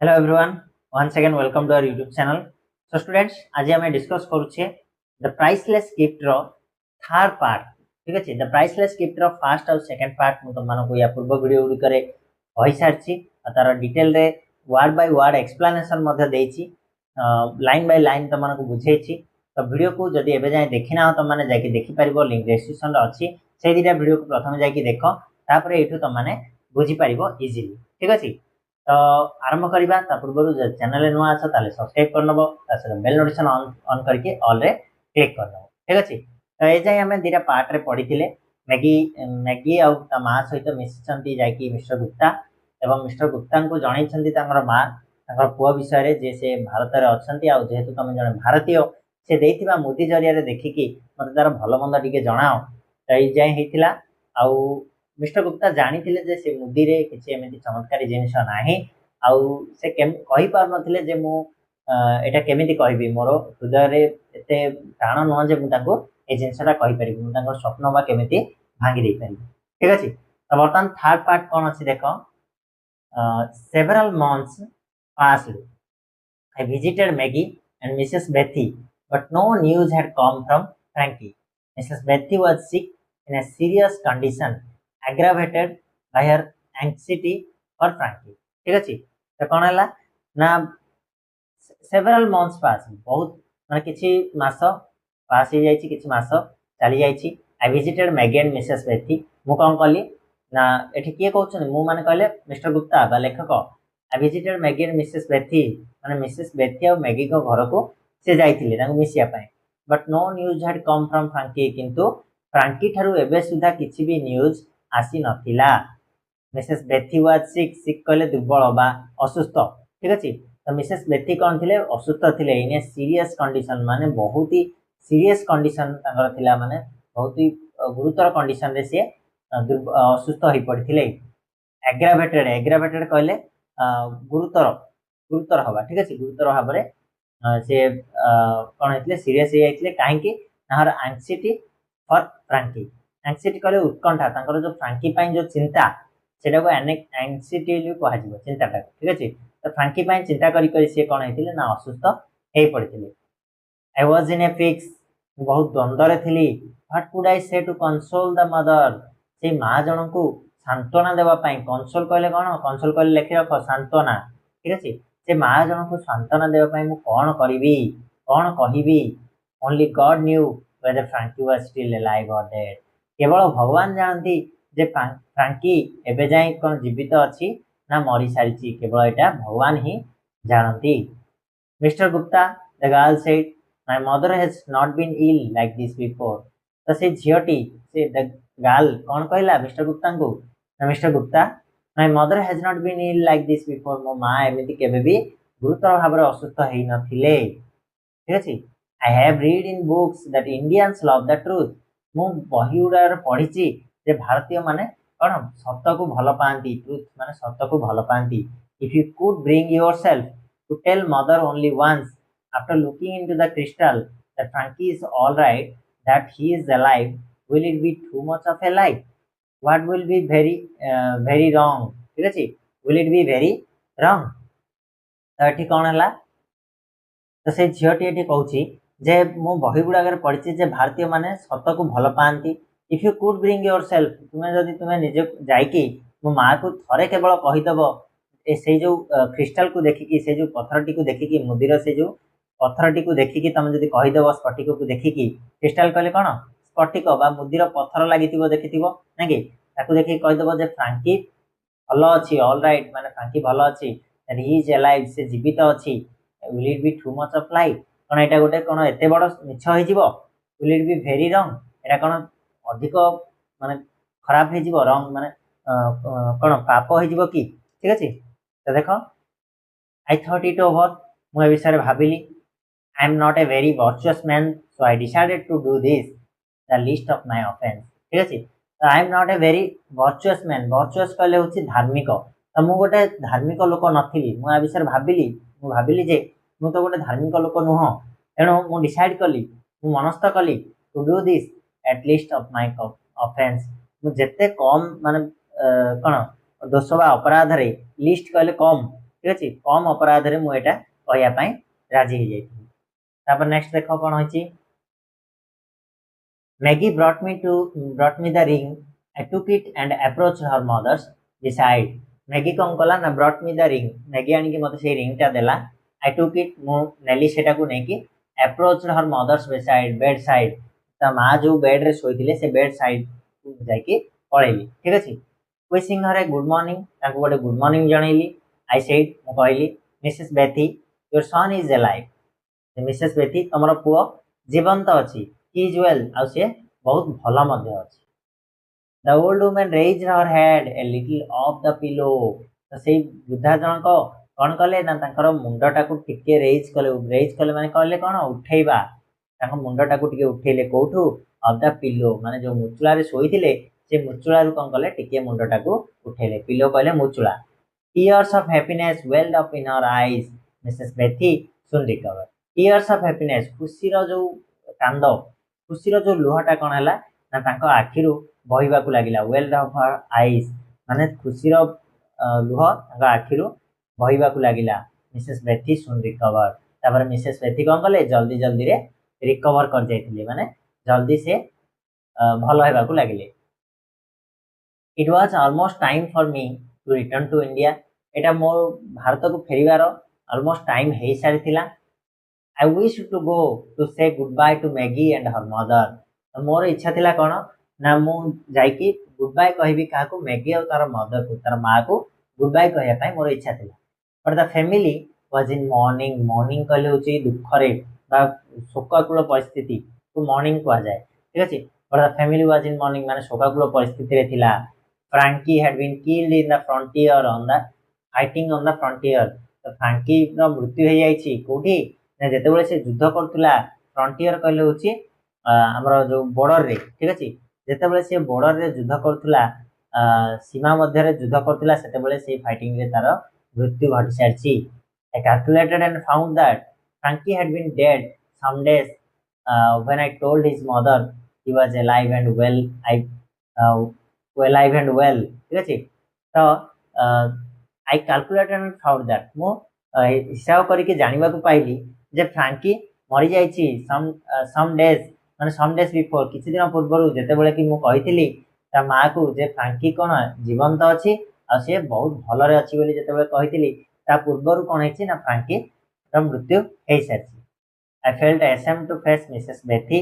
Hello everyone, once again welcome to our YouTube channel. So students, आज हमें discuss करूछे the priceless gift रो third part. ठीक अछि, the priceless gift रो फर्स्ट और सेकंड पार्ट मु तुम मानको या पूर्व वीडियो गुडी करे होई सारछि आ तार डिटेल रे वर्ड बाय वर्ड एक्सप्लेनेशन मध्ये देछि, लाइन बाय लाइन तुम मानको बुझेछि. तो वीडियो को जदि एबे जाय देखिना हो तुम माने जाके देखि परिबो, लिंक डिस्क्रिप्शन रे अछि. से दिटा वीडियो को प्रथम जाके देखो, तापर एठु तुम माने बुझी परिबो इजीली. ठीक अछि. तो आरंभ करवा पूर्व चैनल नुआ अच्छ ताले सब्सक्राइब कर नबो, बेल नोटिफिकेशन ऑन करके ऑल रे क्लिक कर नबो. ठीक अछि. तो ए जाय हमें दीटा पार्ट रे पढिथिले. मैगी आ ता मा सहित मिसिचंती जाकी मिस्टर गुप्ता एवं मिस्टर गुप्ता को जणैछंती तांगर मा तांगर पुआ विषय रे जे से भारत रे अछंती आ जेहेतु तमे जने भारतीय से देथिबा मोदी जरिया रे देखिकी मते तार भलो मंद टिके जणाओ. तो ए जाय हेतिला आ मिस्टर गुप्ता जानी जे से मुदी रे किछि एमिति चमत्कारी जिनिस नाही आउ से कहि पार नथिले जे मु एटा केमिति कहबी, मोर हृदय रे एते टाण न जे मु ताको ए जिनिसटा कहि परिबी, मु ताको स्वप्न बा केमिति भांगी देई परिबी. ठीक अछि. तो वर्तमान थर्ड पार्ट कोन अछि देखो. Several months passed. I visited Maggie and Mrs. Bethy, but no news had come from Frankie. Mrs. Bethy was sick in a serious condition, aggravated by her anxiety for Frankie. ठीक अछि. तो कोन हला ना several months पास, बहुत माने किछि मास पास हो जाइछि, किछि मास चली जाइछि. I visited Maggie and Mrs Bethy. मु कोन कली ना एठी के कहउछन, मु माने कहले मिस्टर गुप्ता बा लेखक. आई विजिटेड मैगी एंड मिसेस बेथी माने मिसेस बेथी और मैगी को घर को से जाइथिले ताको मिसिया पय. But no news had come from Frankie, किंतु फ्रांकी थारु एबे सुधा किछि भी न्यूज आसी नथिला. मिसेस बेथी वाज सिक, सिक कहले दुर्बल बा असुस्थ. ठीक अछि. तो मिसेस बेथी कोन थिले, असुस्थ थिले इन ए सीरियस कंडीशन, माने बहुत ही सीरियस कंडीशन तांगर थिला, माने बहुत ही गुरुतर कंडीशन रे से असुस्थ होई पड़थिले. एग्रावेटेड, एग्रावेटेड कहले गुरुतर, गुरुतर हवा. ठीक अछि. गुरुतर भाबरे से कोन हेतले सीरियस हे आइतले काहे कि ताहर एंग्जायटी फॉर फ्रांकी. एंग्जायटी कहले उत्कंठा, तांकर जो फ्रांकी पय जो चिंता सेटा को एंग्जायटी लि कहा जिवो चिंताटा. ठीक अछि. तो फ्रांकी पय चिंता करी करी से कोन हेतिले ना असुस्थ हे पड़थिले. I was in a fix, बहुत द्वंद्व रे थिली. व्हाट कुड आई से टू कंसोल द मदर, से मां जन को सांत्वना देबा पय. कंसोल कहले कोन, कंसोल कहले लेखि रखो सांत्वना. ठीक अछि. से मां जन को सांत्वना देबा पय मु कोन करिवि, कोन कहिवि. Only God knew whether Frankie was still alive or dead. केवल भगवान जानती जे फ्रांकी एबे जाय कोन जीवित अछि ना मरी सारिछि, केवल एटा भगवान ही जानती. Mister Gupta, the girl said, my mother has not been ill like this before. तो से झियोटी से द गर्ल कोन कहला मिस्टर गुप्ता को, mister Gupta, my mother has not been ill like this before. मो मां एमिति केबे भी गुरुतर भाबरे असुस्थ हेइ नथिले. ठीक अछि. I have read in books that Indians love the truth. मु बही उडार पढिछि जे भारतीय माने कोन सत्य को भलो पांती. ट्रुथ माने सत्य को भलो पांती. If you could bring yourself to tell mother only once after looking into the crystal that Frankie is all right, that he is alive, will it be too much of a lie? What will be very wrong. ठीक अछि. Will it be very wrong. तो एठी कोन हला, तो से झियोटी एठी कहूची जे मु बही गुडाकर पढिछि जे भारतीय माने सत्य को भलो पांती. If you could bring yourself, तुमे जदि तुमे निजे जाइकी मो मां को थरे केवल कहि दबो ए से जो क्रिस्टल को देखिकी, से जो पत्थरटी को देखिकी, मुदीर से जो पत्थरटी को देखिकी तुमे जदि कहि दबो, स्फटिक को देखिकी, क्रिस्टल कहले कोन स्फटिक बा मुदीर पत्थर लागितिबो देखितिबो ना कि, ताको देखि कहि दबो जे फ्रांकी भलो अछि, ऑल राइट माने फ्रांकी भलो अछि, दैट ही इज अलाइव, से जीवित अछि. Will it be too much of lie, कोन एटा गोटे कोन एते बड़ मिछ होई जिवो. Will it be very wrong, एटा कोन अधिक माने खराब हे जिवो. रॉन्ग माने कोन पाप हे जिवो की. ठीक अछि. तो देखो, आई थॉट इट ओवर, मु ए विषय भाबिली. I am not a very virtuous man, so I decided to do this the list of my offence. ठीक अछि. तो I am not a very virtuous man, virtuous कहले होछि धार्मिक. तो मु गोटे धार्मिक लोक नथिली. मु ए विषय भाबिली, मु भाबिली जे मु तो गोटे धार्मिक लोक नुह. एणु मु डिसाइड कली, मु मनस्थ कली to do this at least of my offence. मु जेते कम माने कोन दोष बा अपराध रे लिस्ट कहले कम, ठीक अछि कम अपराध रे मु एटा कहया पई राजी हे जाइथिली तापर नेक्स्ट देखो कोन होची Maggie brought me the ring. I took it and approached her mother's beside. Maggie कौन कला ना brought me the ring. Maggie आनी कि मते से ring टा देला. I took it मु नेली सेटा को नहीं कि approached her mother's bedside. ता माँ जो बेड रे सोईथिले से बेड साइड जाई कि पळेली ठीक अछि wishing her a good morning ताको गोटे गुड मॉर्निंग जणैली I said मु कहली Mrs Bethy your son is alive. Mrs Bethy तमरो पुओ जीवंत अछि he is well ଆଉ से बहुत भला मध्य अछि the old woman raised her head a little off the pillow तो सेई वृद्धा जनक कोन कले ना तांकर मुंडटा को टिके रेज कले माने कहले कोन उठेइबा तांकर मुंडटा को टिके उठेले कोठू ऑफ द पिलो माने जो मुचुला रे सोईथिले से मुचुला रु कोन कले टिके मुंडटा को उठेले पिलो कहले मुचुला tears of happiness welled up in her eyes mrs bethy soon recovered tears of happiness खुशी रो जो कांद खुशी रो जो लुहाटा कोन हला ना तांको आखिरु बहिबा को लागिला welled up her eyes माने खुशी रो लुह तांको आखिरु बहिबा को लागिला मिसेस बेथी सुन रिकवर तापर मिसेस बेथी कोन कले जल्दी जल्दी रे रिकवर कर जाइथिले माने जल्दी से भलो हेबा को लागिले it was almost time for me to return to India एटा मोर भारत को फेरिबार ऑलमोस्ट टाइम हे सारिथिला I wish to go to say goodbye to Maggie and her mother. मोर इच्छा थिला कोन ना मु जाई कि गुड बाय कहबी का को मैगी और तार मदर को तार मां को गुड बाय कहया पई मोर इच्छा थिला but the family was in morning कहले होची दुख रे बा शोकाकुल परिस्थिति तो मॉर्निंग को आ जाए ठीक अछि but the family was in mourning माने शोकाकुल परिस्थिति रे थिला Frankie had been killed in the frontier on the fighting on the frontier तो फ्रैंकी रो मृत्यु हे जाईची कोठी ना जेते बेले से युद्ध करतुला फ्रंटियर कहले होची हमर जो बॉर्डर रे ठीक अछि जेते बेले से बॉर्डर रे युद्ध करतुला सीमा मध्य रे युद्ध करतुला सेते बेले से फाइटिंग रे तार मृत्यु घट Sarchi I calculated and found that Frankie had been dead some days when I told his mother he was alive and well uh, alive and well ठीक अछि तो I calculated and found that मो हिसाब करके जानिबा को पाइली जे फ्रैंकी मरि जाईची some days माने some days before किछि दिन पूर्व जेते बेले कि मु कहितली ता मां को जे फ्रैंकी कोन जीवंत अछि आ से बहुत भलो रे अछि बोली जेते बेले कहितली ता पूर्व कोन हेछि ना फ्रैंकी र मृत्यु हे सारछि I felt ashamed to face Mrs. Bethy,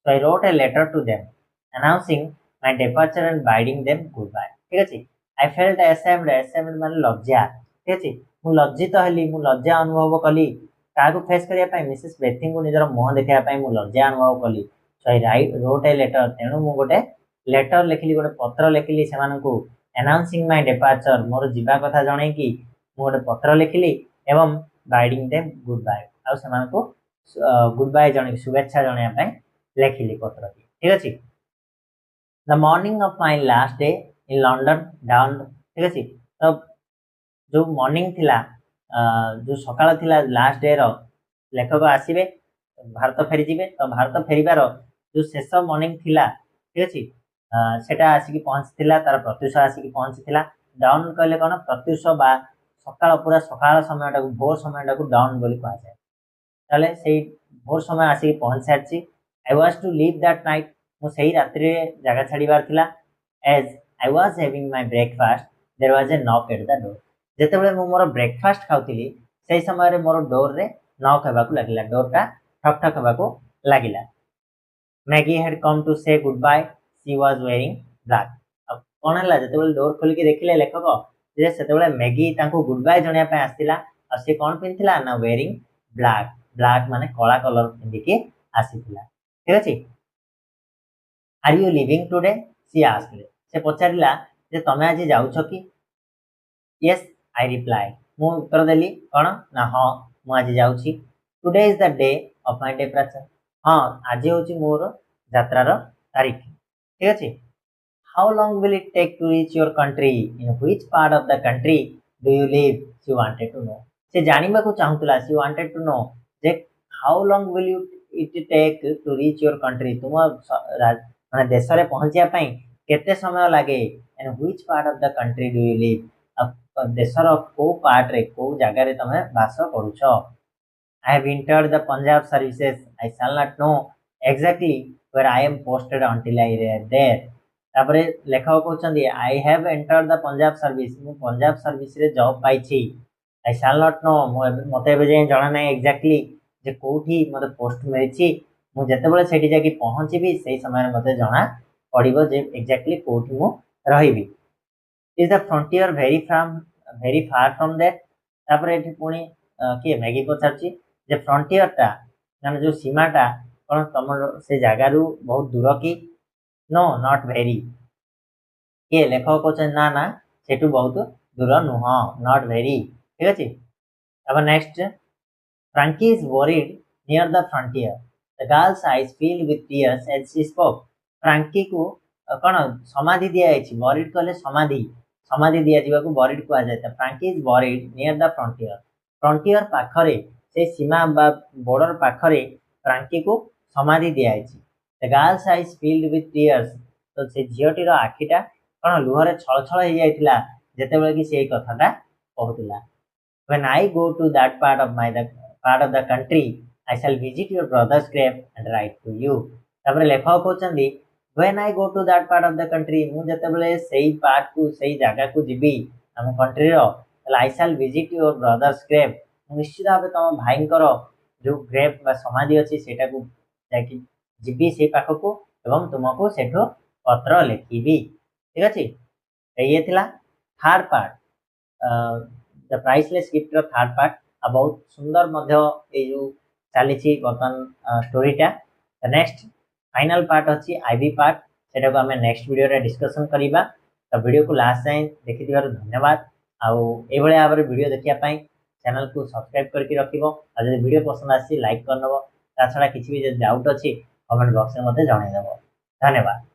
so I wrote a letter to them announcing my departure and bidding them goodbye. ठीक अछि I felt ashamed माने लज्जा ठीक अछि मु लज्जित हली मु लज्जा अनुभव कली काको फेस करिया पई मिसेस बेथी को निजर मुह देखिया पई मु लज्जा अनुभव कली सो आई रोट ए लेटर तेनु मु गोटे लेटर लिखली गोटे पत्र लिखली सेमान को अनाउंसिंग माय डिपार्चर मोर जीवा कथा जणे कि मु गोटे पत्र लिखली एवं बाइडिंग देम गुड बाय आ सेमान को गुड बाय जणे शुभेच्छा जणे पई लिखली पत्र ठीक अछि the morning of my last day in London down ठीक अछि तो जो मॉर्निंग थिला जो सकाळ थिला लास्ट डे रो लेखक आसीबे भारत फेरी जिबे तो भारत फेरीबार जो शेष मॉर्निंग थिला ठीक अछि सेटा आसी कि पहुंचथिला तार प्रत्युष आसी कि पहुंचथिला डाउन कहले कोन प्रत्युष बा सकाळ पूरा सकाळ समयटा को भोर समयटा को डाउन बोली कहा जाय ताले सेही भोर समय आसी कि पहुंच सारची I was to leave that night मु सेही रात्रि रे जागा छाडीबार थिला as I was having my breakfast there was a knock at the door जेते बेले मु मोर ब्रेकफास्ट खाउतिली सेही समय रे मोर डोर रे नॉक हेबा को लागिला डोरटा ठक ठक हेबा को लागिला Maggie had come to say goodbye she was wearing black अब कोन हला जेते बेले डोर खोली के देखिले लेखक जे सेते बेले मैगी तांको गुड बाय जणिया पे आस्तिला आ से कोन पिनथिला ना वेयरिंग ब्लैक माने काला कलर पिंदी के आसीथिला ठीक अछि are you living today she asked से पचारिला जे तमे आज जाउछो कि यस आई रिप्लाई मु उत्तर देली कोन ना हां मु आज जाउछि today is the day of my departure हां आज होछि मोर यात्रा रो तारीख ठीक अछि how long will it take to reach your country in which part of the country do you live she wanted to know से जानिबा को चाहुतला शी वांटेड टू नो जे how long will it take to reach your country तुम माने देश रे पहुंचिया पई केते समय लागे and which part of the country do you live अब देशर को पार्ट रे को जगह रे तमे वास करूछ। I have entered the Punjab services. I shall not know exactly where I am posted until I reach there. तापरे लेखक कहउछन्ती I have entered the Punjab service. मु पंजाब सर्विस रे job पाइछि। I shall not know मते एबे जे जणा नै exactly जे कोठी मते पोस्ट मिलिछि। मु जेतेबेले सेठी जाकी पहुंचीबी सेही समय मते जणा पड़िबो जे एक्जेक्टली कोठी मु रहिबी। Is the frontier very far from there? तापरे एठी पुणी किए मैगी पचारछि जे फ्रंटियर टा माने जो सीमा टा कोन तमर से जागा रु बहुत दूर की? No not very. किए लेखक कहछन ना ना सेटु बहुत दूर नुह, नॉट वेरी। ठीक अछि। अब next, Frankie is worried near the frontier. The girl's eyes filled with tears as she spoke. Frankie को कौन समाधि दिया जाइछि। worried कहले समाधि समाधि दिया जीवा को worried कुआ जाय। Frankie is worried near the frontier. frontier पाखरे से सीमा बा बॉर्डर पाखरे फ्रांकी को समाधि दिया जाइछि। The girl's eyes filled with tears. तो से झियोटीर आखिटा कौन लुहरे छळछळ हे जायतिला जेतेबेले कि सेही कथाटा कहउतिला। When I go to that part of the country, I shall visit your brother's grave and write to you. तापरे लेखक कहउछन्ती when I go to that part of the country, मु जेतेबेले सेही part को सेही जागा को जिबी हम कंट्री रो, I shall visit your brother's grave. निश्चित भाव तम भाईंकर जो ग्रेव बा समाधि अछि सेटा को जाकी जिबी से पाख को एवं तुमको सेठो पत्र लिखिबी। ठीक अछि। ये थिला third part the priceless gift रो थर्ड पार्ट। आ बहुत सुंदर मध्य ए जो चली छी बर्तन स्टोरीटा। नेक्स्ट फाइनल पार्ट अछि आईबी पार्ट, सेटा को हमें नेक्स्ट वीडियो रे डिस्कशन करिबा। तो वीडियो को लास्ट जाए देखि दिवार धन्यवाद। आउ ए भले आबर वीडियो देखिया पई चैनल को सब्सक्राइब करके रखिबो। आ जदि वीडियो पसंद आसी लाइक करनबो। ता छडा किछि भी जे डाउट अछि कमेंट बॉक्स में मते जणाइ देबो। धन्यवाद।